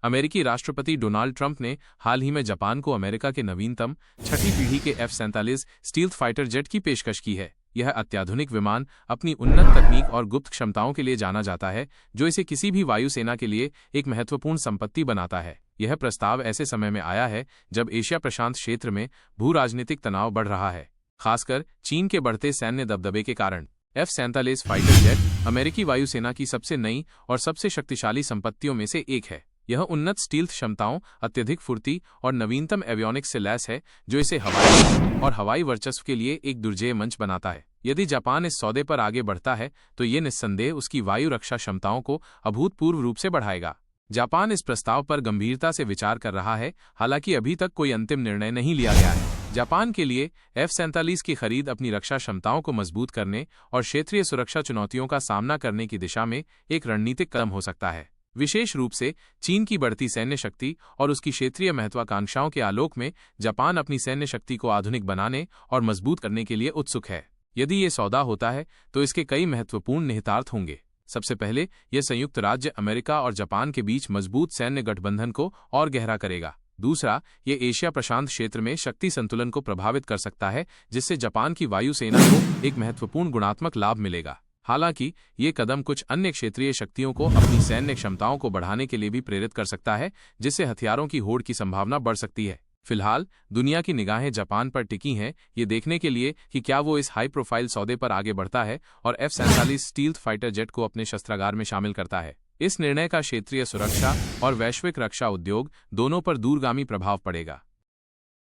अमेरिकी राष्ट्रपति Donald Trump ने हाल ही में जापान को अमेरिका के नवीनतम छठी पीढ़ी के F-47 स्टील्थ फाइटर जेट की पेशकश की है। यह अत्याधुनिक विमान अपनी उन्नत तकनीक और गुप्त क्षमताओं के लिए जाना जाता है, जो इसे किसी भी वायुसेना के लिए एक महत्वपूर्ण संपत्ति बनाता है। यह प्रस्ताव ऐसे समय में आया है जब एशिया प्रशांत क्षेत्र में भू राजनीतिक तनाव बढ़ रहा है, खासकर चीन के बढ़ते सैन्य दबदबे के कारण। F-47 फाइटर जेट अमेरिकी वायुसेना की सबसे नई और सबसे शक्तिशाली संपत्तियों में से एक है। यह उन्नत स्टील्थ क्षमताओं, अत्यधिक फुर्ती और नवीनतम एवियोनिक्स से लैस है, जो इसे हवाई और हवाई वर्चस्व के लिए एक दुर्जेय मंच बनाता है। यदि जापान इस सौदे पर आगे बढ़ता है तो ये निस्संदेह उसकी वायु रक्षा क्षमताओं को अभूतपूर्व रूप से बढ़ाएगा। जापान इस प्रस्ताव पर गंभीरता से विचार कर रहा है, हालांकि अभी तक कोई अंतिम निर्णय नहीं लिया गया है। जापान के लिए F-47 की खरीद अपनी रक्षा क्षमताओं को मजबूत करने और क्षेत्रीय सुरक्षा चुनौतियों का सामना करने की दिशा में एक रणनीतिक कदम हो सकता है। विशेष रूप से चीन की बढ़ती सैन्य शक्ति और उसकी क्षेत्रीय महत्वाकांक्षाओं के आलोक में जापान अपनी सैन्य शक्ति को आधुनिक बनाने और मजबूत करने के लिए उत्सुक है। यदि ये सौदा होता है तो इसके कई महत्वपूर्ण निहितार्थ होंगे। सबसे पहले, यह संयुक्त राज्य अमेरिका और जापान के बीच मजबूत सैन्य गठबंधन को और गहरा करेगा। दूसरा, ये एशिया प्रशांत क्षेत्र में शक्ति संतुलन को प्रभावित कर सकता है, जिससे जापान की वायुसेना को एक महत्वपूर्ण गुणात्मक लाभ मिलेगा। हालांकि ये कदम कुछ अन्य क्षेत्रीय शक्तियों को अपनी सैन्य क्षमताओं को बढ़ाने के लिए भी प्रेरित कर सकता है, जिससे हथियारों की होड़ की संभावना बढ़ सकती है। फिलहाल दुनिया की निगाहें जापान पर टिकी हैं, ये देखने के लिए कि क्या वो इस हाई प्रोफाइल सौदे पर आगे बढ़ता है और F-47 स्टील्थ फाइटर जेट को अपने शस्त्रागार में शामिल करता है। इस निर्णय का क्षेत्रीय सुरक्षा और वैश्विक रक्षा उद्योग दोनों पर दूरगामी प्रभाव पड़ेगा।